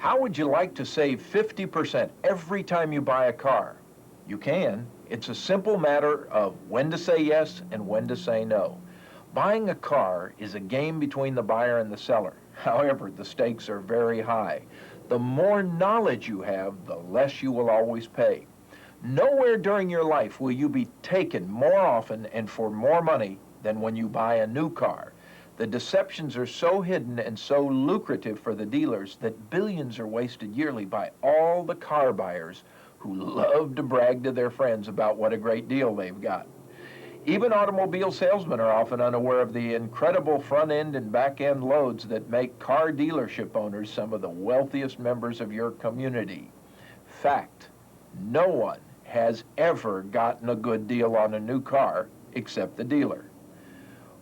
How would you like to save 50% every time you buy a car? You can. It's a simple matter of when to say yes and when to say no. Buying a car is a game between the buyer and the seller. However, the stakes are very high. The more knowledge you have, the less you will always pay. Nowhere during your life will you be taken more often and for more money than when you buy a new car. The deceptions are so hidden and so lucrative for the dealers that billions are wasted yearly by all the car buyers who love to brag to their friends about what a great deal they've got. Even automobile salesmen are often unaware of the incredible front-end and back-end loads that make car dealership owners some of the wealthiest members of your community. Fact, no one has ever gotten a good deal on a new car except the dealer.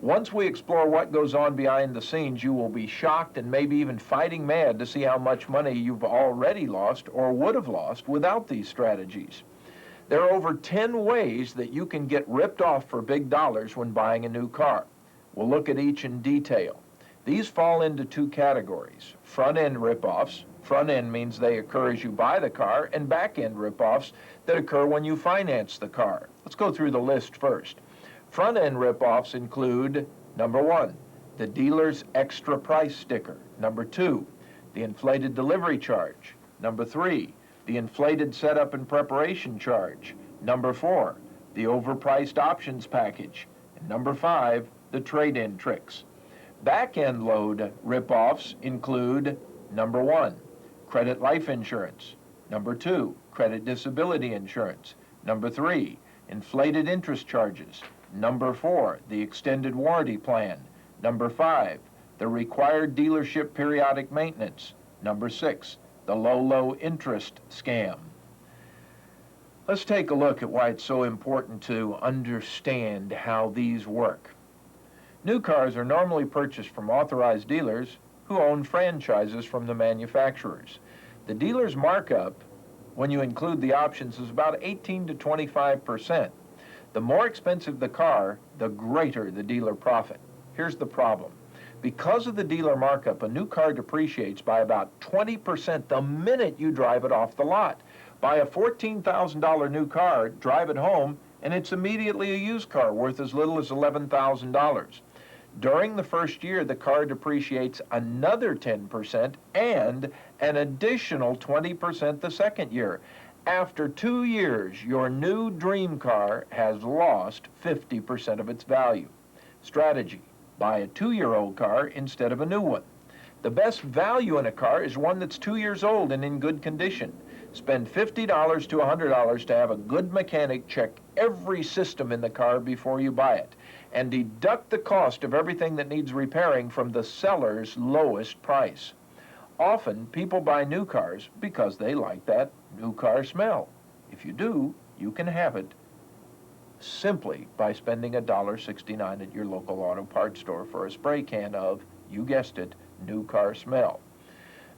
Once we explore what goes on behind the scenes, you will be shocked and maybe even fighting mad to see how much money you've already lost or would have lost without these strategies. There are over 10 ways that you can get ripped off for big dollars when buying a new car. We'll look at each in detail. These fall into two categories: front-end rip-offs. Front-end means they occur as you buy the car, and back-end rip-offs that occur when you finance the car. Let's go through the list first. Front-end rip-offs include, number one, the dealer's extra price sticker. Number two, the inflated delivery charge. Number three, the inflated setup and preparation charge. Number four, the overpriced options package. And number five, the trade-in tricks. Back-end load rip-offs include, number one, credit life insurance. Number two, credit disability insurance. Number three, inflated interest charges. Number four, the extended warranty plan. Number five, the required dealership periodic maintenance. Number six, the low interest scam. Let's take a look at why it's so important to understand how these work. New cars are normally purchased from authorized dealers who own franchises from the manufacturers. The dealer's markup, when you include the options, is about 18 to 25%. The more expensive the car, the greater the dealer profit. Here's the problem. Because of the dealer markup, a new car depreciates by about 20% the minute you drive it off the lot. Buy a $14,000 new car, drive it home, and it's immediately a used car worth as little as $11,000. During the first year, the car depreciates another 10% and an additional 20% the second year. After 2 years, your new dream car has lost 50% of its value. Strategy: buy a 2-year-old car instead of a new one. The best value in a car is one that's 2 years old and in good condition. Spend $50 to $100 to have a good mechanic check every system in the car before you buy it, and deduct the cost of everything that needs repairing from the seller's lowest price. Often, people buy new cars because they like that new car smell. If you do, you can have it simply by spending $1.69 at your local auto parts store for a spray can of, you guessed it, new car smell.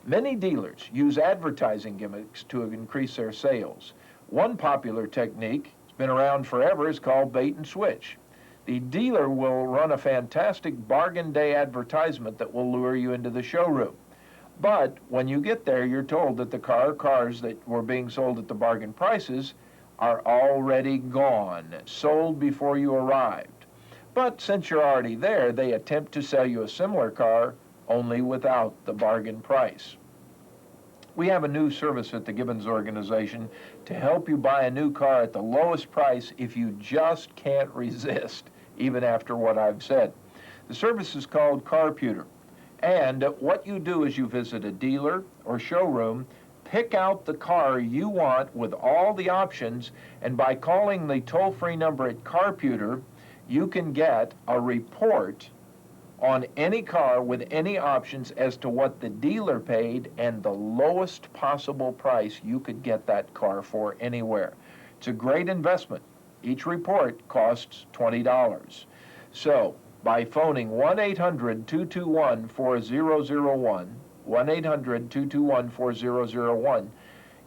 Many dealers use advertising gimmicks to increase their sales. One popular technique, it's been around forever, is called bait and switch. The dealer will run a fantastic bargain day advertisement that will lure you into the showroom. But when you get there, you're told that the cars that were being sold at the bargain prices are already gone, sold before you arrived. But since you're already there, they attempt to sell you a similar car, only without the bargain price. We have a new service at the Gibbons Organization to help you buy a new car at the lowest price if you just can't resist, even after what I've said. The service is called CarPuter. And what you do is you visit a dealer or showroom, pick out the car you want with all the options, and by calling the toll-free number at CarPuter, you can get a report on any car with any options as to what the dealer paid and the lowest possible price you could get that car for anywhere. It's a great investment. Each report costs $20. So, by phoning 1-800-221-4001, 1-800-221-4001,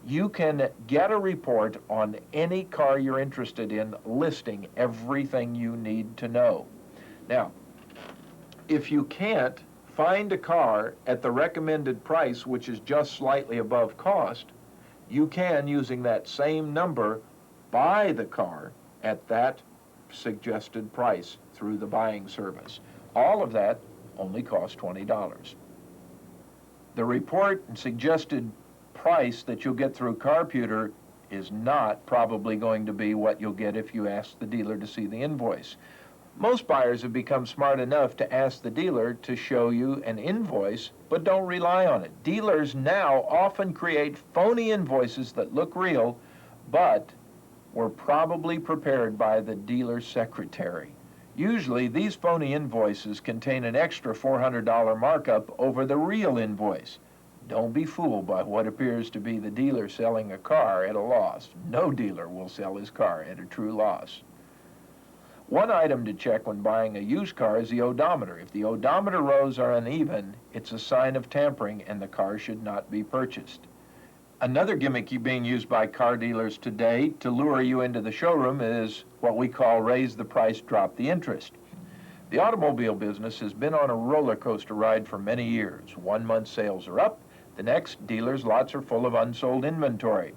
you can get a report on any car you're interested in, listing everything you need to know. Now, if you can't find a car at the recommended price, which is just slightly above cost, you can, using that same number, buy the car at that suggested price through the buying service. All of that only costs $20. The report and suggested price that you'll get through CarPuter is not probably going to be what you'll get if you ask the dealer to see the invoice. Most buyers have become smart enough to ask the dealer to show you an invoice, but don't rely on it. Dealers now often create phony invoices that look real, but were probably prepared by the dealer's secretary. Usually, these phony invoices contain an extra $400 markup over the real invoice. Don't be fooled by what appears to be the dealer selling a car at a loss. No dealer will sell his car at a true loss. One item to check when buying a used car is the odometer. If the odometer rows are uneven, it's a sign of tampering and the car should not be purchased. Another gimmick being used by car dealers today to lure you into the showroom is what we call raise the price, drop the interest. The automobile business has been on a roller coaster ride for many years. 1 month sales are up, the next dealers' lots are full of unsold inventory.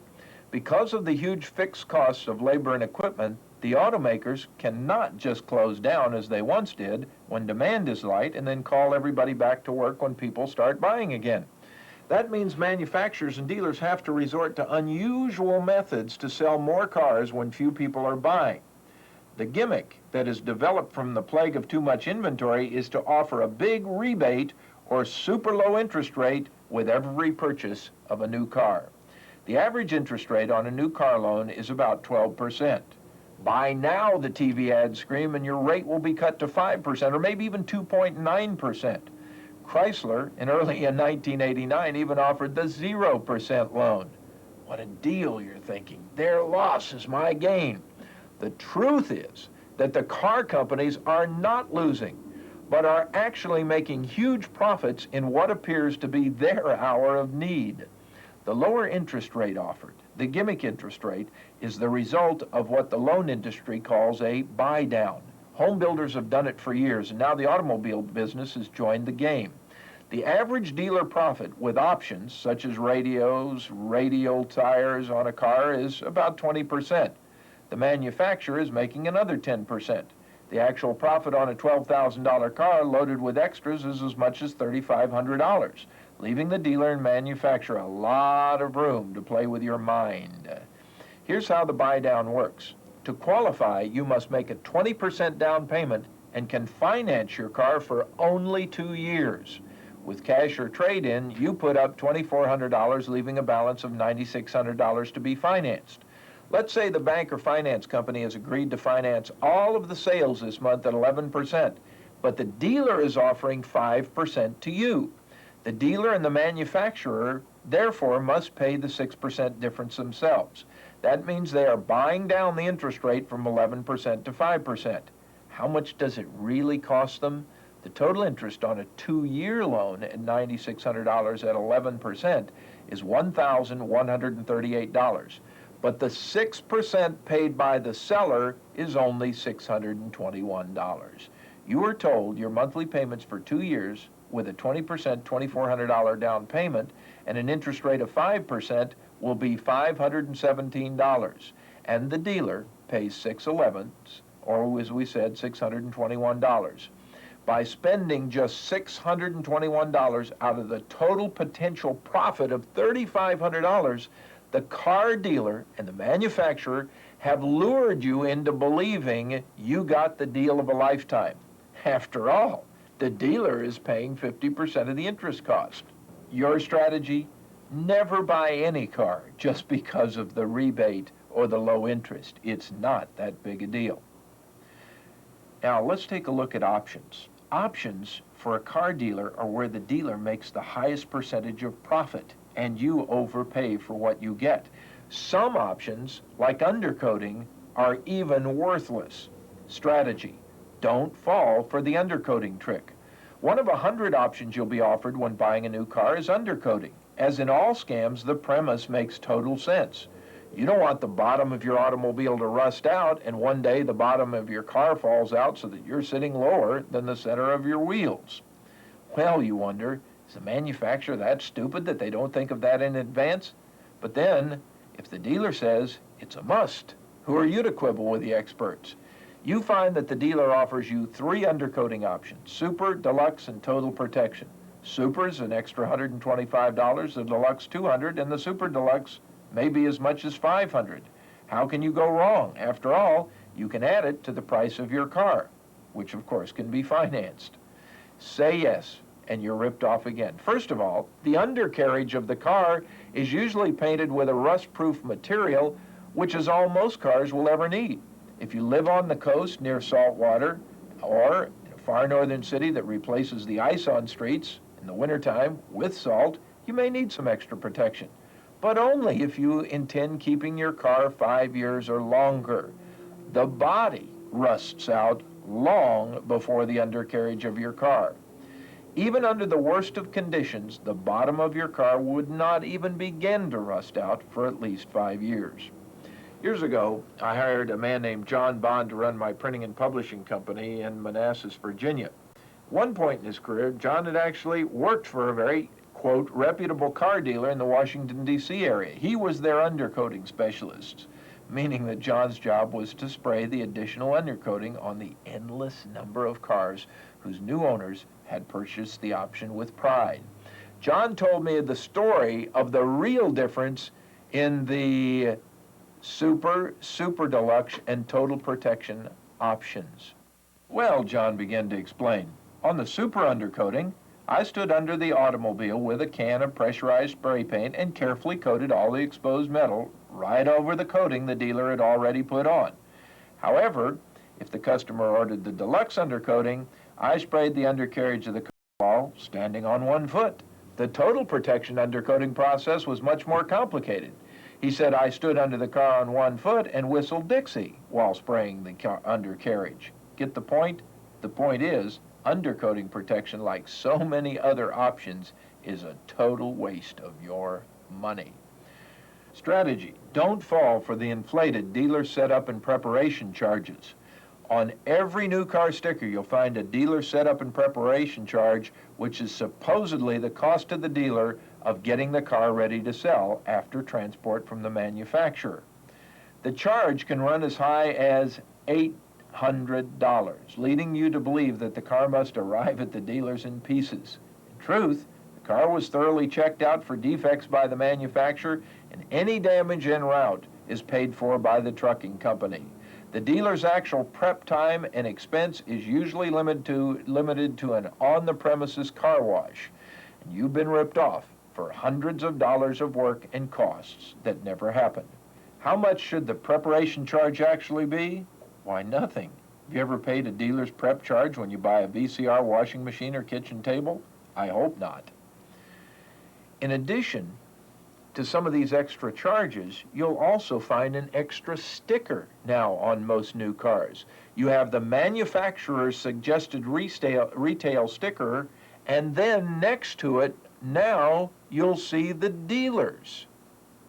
Because of the huge fixed costs of labor and equipment, the automakers cannot just close down as they once did when demand is light and then call everybody back to work when people start buying again. That means manufacturers and dealers have to resort to unusual methods to sell more cars when few people are buying. The gimmick that is developed from the plague of too much inventory is to offer a big rebate or super low interest rate with every purchase of a new car. The average interest rate on a new car loan is about 12%. Buy now, the TV ads scream, and your rate will be cut to 5% or maybe even 2.9%. Chrysler, in early in 1989, even offered the 0% loan. What a deal, you're thinking. Their loss is my gain. The truth is that the car companies are not losing, but are actually making huge profits in what appears to be their hour of need. The lower interest rate offered, the gimmick interest rate, is the result of what the loan industry calls a buy-down. Home builders have done it for years, and now the automobile business has joined the game. The average dealer profit with options, such as radios, radial tires on a car, is about 20%. The manufacturer is making another 10%. The actual profit on a $12,000 car loaded with extras is as much as $3,500, leaving the dealer and manufacturer a lot of room to play with your mind. Here's how the buy-down works. To qualify, you must make a 20% down payment and can finance your car for only 2 years. With cash or trade-in, you put up $2,400, leaving a balance of $9,600 to be financed. Let's say the bank or finance company has agreed to finance all of the sales this month at 11%, but the dealer is offering 5% to you. The dealer and the manufacturer, therefore, must pay the 6% difference themselves. That means they are buying down the interest rate from 11% to 5%. How much does it really cost them? The total interest on a 2-year loan at $9,600 at 11% is $1,138. But the 6% paid by the seller is only $621. You are told your monthly payments for 2 years with a 20% $2,400 down payment and an interest rate of 5% will be $517, and the dealer pays 6/11, or as we said, $621. By spending just $621 out of the total potential profit of $3,500, the car dealer and the manufacturer have lured you into believing you got the deal of a lifetime. After all, the dealer is paying 50% of the interest cost. Your strategy? Never buy any car just because of the rebate or the low interest. It's not that big a deal. Now, let's take a look at options. Options for a car dealer are where the dealer makes the highest percentage of profit and you overpay for what you get. Some options, like undercoating, are even worthless. Strategy: don't fall for the undercoating trick. One of 100 options you'll be offered when buying a new car is undercoating. As in all scams, the premise makes total sense. You don't want the bottom of your automobile to rust out and one day the bottom of your car falls out so that you're sitting lower than the center of your wheels. Well, you wonder, is the manufacturer that stupid that they don't think of that in advance? But then, if the dealer says it's a must, who are you to quibble with the experts? You find that the dealer offers you 3 undercoating options: Super, Deluxe, and Total Protection. Super's an extra $125, the Deluxe $200, and the Super Deluxe may be as much as $500. How can you go wrong? After all, you can add it to the price of your car, which of course can be financed. Say yes, and you're ripped off again. First of all, the undercarriage of the car is usually painted with a rust-proof material, which is all most cars will ever need. If you live on the coast near salt water, or in a far northern city that replaces the ice on streets in the wintertime with salt, you may need some extra protection, but only if you intend keeping your car 5 years or longer. The body rusts out long before the undercarriage of your car. Even under the worst of conditions, the bottom of your car would not even begin to rust out for at least 5 years. Years ago, I hired a man named John Bond to run my printing and publishing company in Manassas, Virginia. One point in his career, John had actually worked for a very, quote, reputable car dealer in the Washington, D.C. area. He was their undercoating specialist, meaning that John's job was to spray the additional undercoating on the endless number of cars whose new owners had purchased the option with pride. John told me the story of the real difference in the Super, Super Deluxe, and Total Protection options. Well, John began to explain. On the Super undercoating, I stood under the automobile with a can of pressurized spray paint and carefully coated all the exposed metal right over the coating the dealer had already put on. However, if the customer ordered the Deluxe undercoating, I sprayed the undercarriage of the car while standing on 1 foot. The Total Protection undercoating process was much more complicated. He said I stood under the car on 1 foot and whistled Dixie while spraying the undercarriage. Get the point? The point is, undercoating protection, like so many other options, is a total waste of your money. Strategy: don't fall for the inflated dealer setup and preparation charges. On every new car sticker, you'll find a dealer setup and preparation charge, which is supposedly the cost to the dealer of getting the car ready to sell after transport from the manufacturer. The charge can run as high as $800, leading you to believe that the car must arrive at the dealers in pieces. In truth, the car was thoroughly checked out for defects by the manufacturer, and any damage en route is paid for by the trucking company. The dealer's actual prep time and expense is usually limited to an on-the-premises car wash, and you've been ripped off for hundreds of dollars of work and costs that never happened. How much should the preparation charge actually be? Why, nothing. Have you ever paid a dealer's prep charge when you buy a VCR washing machine or kitchen table? I hope not. In addition to some of these extra charges, you'll also find an extra sticker now on most new cars. You have the manufacturer's suggested retail sticker, and then next to it, now you'll see the dealer's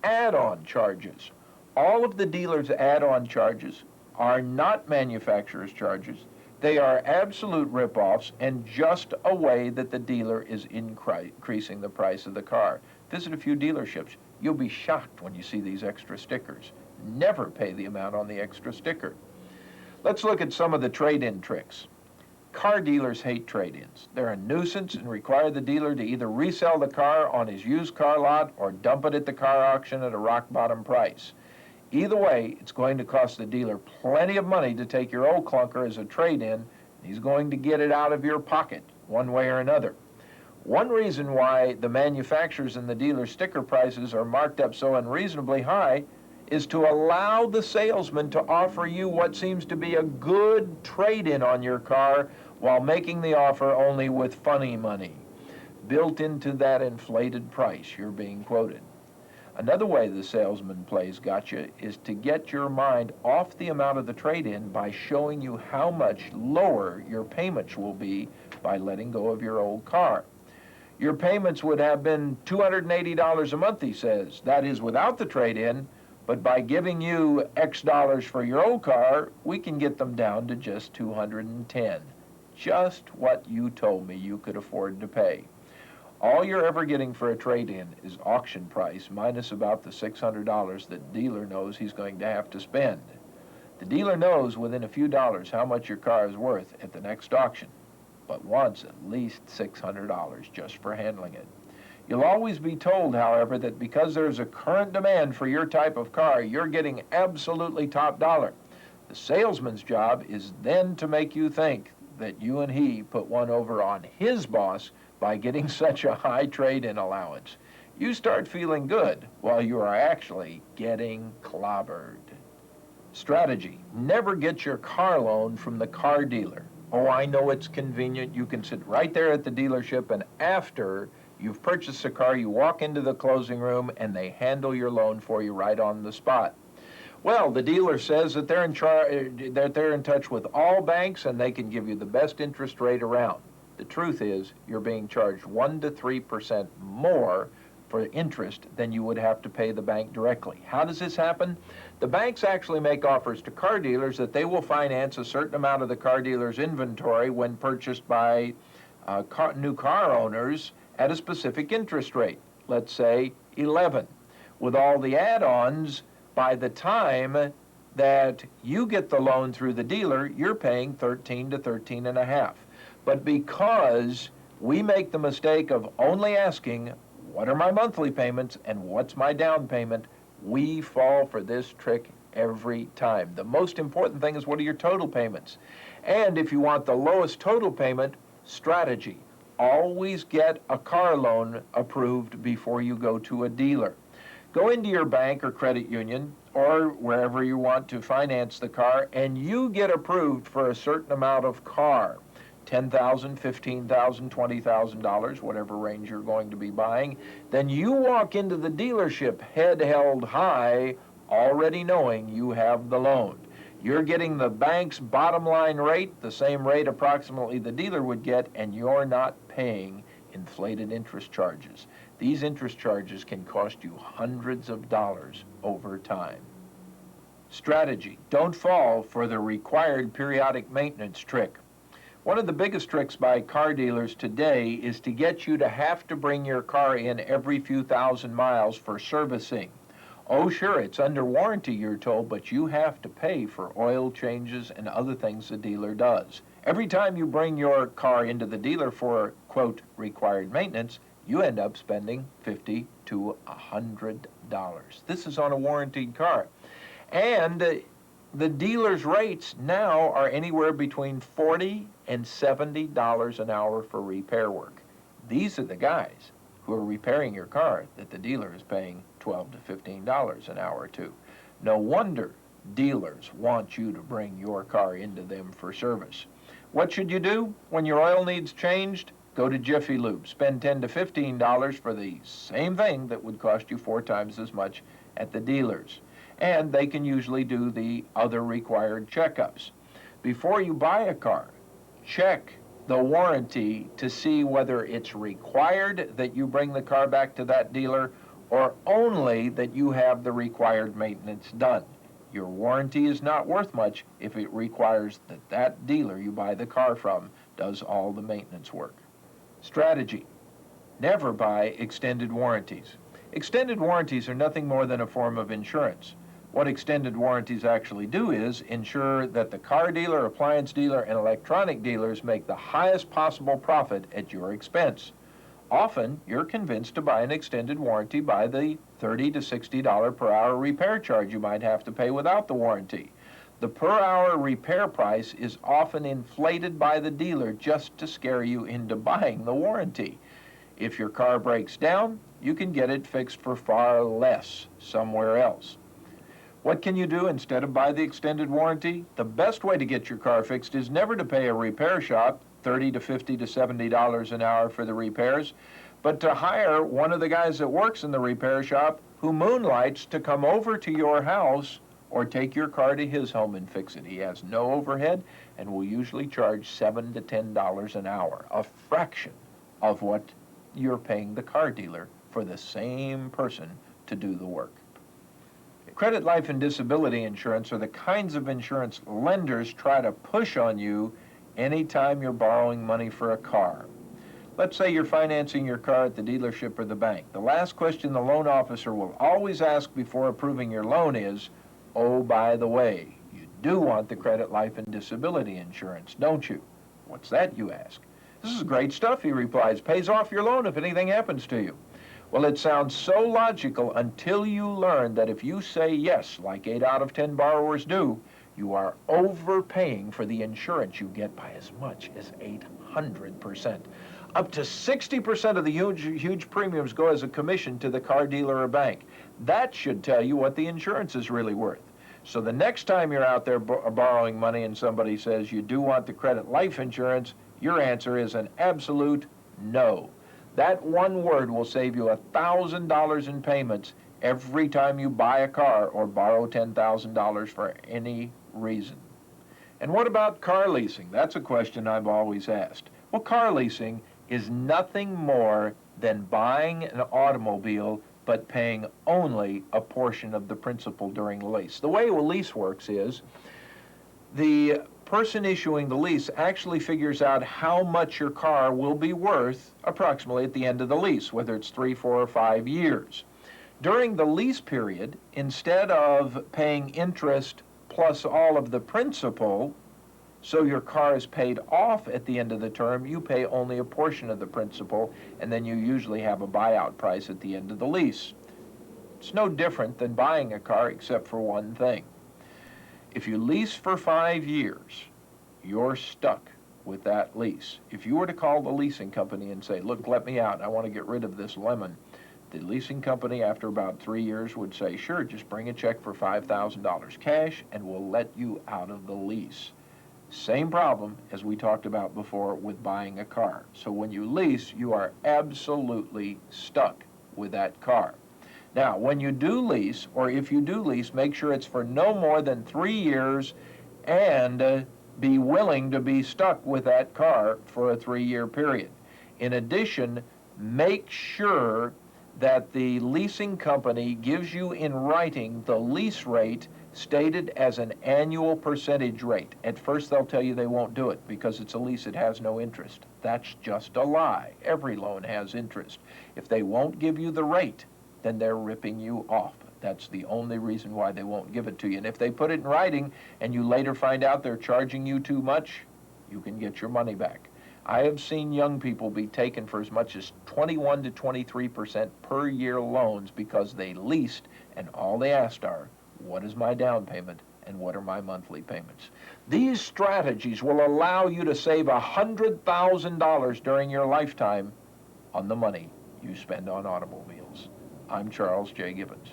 add-on charges. All of the dealer's add-on charges are not manufacturer's charges. They are absolute rip-offs and just a way that the dealer is increasing the price of the car. Visit a few dealerships. You'll be shocked when you see these extra stickers. Never pay the amount on the extra sticker. Let's look at some of the trade-in tricks. Car dealers hate trade-ins. They're a nuisance and require the dealer to either resell the car on his used car lot or dump it at the car auction at a rock-bottom price. Either way, it's going to cost the dealer plenty of money to take your old clunker as a trade-in. He's going to get it out of your pocket one way or another. One reason why the manufacturers and the dealer sticker prices are marked up so unreasonably high is to allow the salesman to offer you what seems to be a good trade-in on your car while making the offer only with funny money. Built into that inflated price you're being quoted. Another way the salesman plays gotcha is to get your mind off the amount of the trade-in by showing you how much lower your payments will be by letting go of your old car. Your payments would have been $280 a month, he says. That is without the trade-in, but by giving you X dollars for your old car, we can get them down to just $210. just what you told me you could afford to pay. All you're ever getting for a trade-in is auction price minus about the $600 that dealer knows he's going to have to spend. The dealer knows within a few dollars how much your car is worth at the next auction, but wants at least $600 just for handling it. You'll always be told, however, that because there's a current demand for your type of car, you're getting absolutely top dollar. The salesman's job is then to make you think that you and he put one over on his boss by getting such a high trade-in allowance. You start feeling good while you are actually getting clobbered. Strategy: never get your car loan from the car dealer. Oh, I know it's convenient. You can sit right there at the dealership, and after you've purchased a car, you walk into the closing room and they handle your loan for you right on the spot. Well, the dealer says that they're in touch with all banks and they can give you the best interest rate around. The truth is, you're being charged 1 to 3% more for interest than you would have to pay the bank directly. How does this happen? The banks actually make offers to car dealers that they will finance a certain amount of the car dealer's inventory when purchased by new car owners at a specific interest rate, let's say 11. With all the add-ons, by the time that you get the loan through the dealer, you're paying 13 to 13 and a half. But because we make the mistake of only asking, what are my monthly payments and what's my down payment, we fall for this trick every time. The most important thing is, what are your total payments? And if you want the lowest total payment, strategy: always get a car loan approved before you go to a dealer. Go into your bank or credit union or wherever you want to finance the car, and you get approved for a certain amount of car. $10,000, $15,000, $20,000, whatever range you're going to be buying. Then you walk into the dealership head held high, already knowing you have the loan. You're getting the bank's bottom line rate, the same rate approximately the dealer would get, and you're not paying inflated interest charges. These interest charges can cost you hundreds of dollars over time. Strategy: don't fall for the required periodic maintenance trick. One of the biggest tricks by car dealers today is to get you to have to bring your car in every few thousand miles for servicing. Oh, sure, it's under warranty, you're told, but you have to pay for oil changes and other things the dealer does. Every time you bring your car into the dealer for, quote, required maintenance, you end up spending $50 to $100. This is on a warranted car. And the dealer's rates now are anywhere between $40 and $70 an hour for repair work. These are the guys who are repairing your car that the dealer is paying $12 to $15 an hour to. No wonder dealers want you to bring your car into them for service. What should you do when your oil needs changed? Go to Jiffy Lube. Spend $10 to $15 for the same thing that would cost you 4 times as much at the dealers. And they can usually do the other required checkups. Before you buy a car, check the warranty to see whether it's required that you bring the car back to that dealer or only that you have the required maintenance done. Your warranty is not worth much if it requires that that dealer you buy the car from does all the maintenance work. Strategy: never buy extended warranties. Extended warranties are nothing more than a form of insurance. What extended warranties actually do is ensure that the car dealer, appliance dealer, and electronic dealers make the highest possible profit at your expense. Often, you're convinced to buy an extended warranty by the $30 to $60 per hour repair charge you might have to pay without the warranty. The per hour repair price is often inflated by the dealer just to scare you into buying the warranty. If your car breaks down, you can get it fixed for far less somewhere else. What can you do instead of buy the extended warranty? The best way to get your car fixed is never to pay a repair shop $30 to $50 to $70 an hour for the repairs, but to hire one of the guys that works in the repair shop who moonlights to come over to your house or take your car to his home and fix it. He has no overhead and will usually charge $7 to $10 an hour, a fraction of what you're paying the car dealer for the same person to do the work. Credit, life, and disability insurance are the kinds of insurance lenders try to push on you anytime you're borrowing money for a car. Let's say you're financing your car at the dealership or the bank. The last question the loan officer will always ask before approving your loan is, oh, by the way, you do want the credit, life, and disability insurance, don't you? What's that, you ask? This is great stuff, he replies. Pays off your loan if anything happens to you. Well, it sounds so logical until you learn that if you say yes, like 8 out of 10 borrowers do, you are overpaying for the insurance you get by as much as 800%. Up to 60% of the huge premiums go as a commission to the car dealer or bank. That should tell you what the insurance is really worth. So the next time you're out there borrowing money and somebody says you do want the credit life insurance, your answer is an absolute no. That one word will save you $1,000 in payments every time you buy a car or borrow $10,000 for any reason. And what about car leasing? That's a question I've always asked. Well, car leasing is nothing more than buying an automobile but paying only a portion of the principal during the lease. The way a lease works is the person issuing the lease actually figures out how much your car will be worth approximately at the end of the lease, whether it's 3, 4, or 5 years. During the lease period, instead of paying interest plus all of the principal, so your car is paid off at the end of the term, you pay only a portion of the principal, and then you usually have a buyout price at the end of the lease. It's no different than buying a car except for one thing. If you lease for 5 years, you're stuck with that lease. If you were to call the leasing company and say, look, let me out, I want to get rid of this lemon, the leasing company after about 3 years would say, sure, just bring a check for $5,000 cash and we'll let you out of the lease. Same problem as we talked about before with buying a car. So when you lease, you are absolutely stuck with that car. Now, when you do lease, or if you do lease, make sure it's for no more than 3 years and be willing to be stuck with that car for a 3-year period. In addition, make sure that the leasing company gives you in writing the lease rate stated as an annual percentage rate. At first they'll tell you they won't do it because it's a lease, it has no interest. That's just a lie. Every loan has interest. If they won't give you the rate, then they're ripping you off. That's the only reason why they won't give it to you. And if they put it in writing and you later find out they're charging you too much, you can get your money back. I have seen young people be taken for as much as 21 to 23% per year loans because they leased and all they asked are, what is my down payment and what are my monthly payments? These strategies will allow you to save $100,000 during your lifetime on the money you spend on automobiles. I'm Charles J. Gibbons.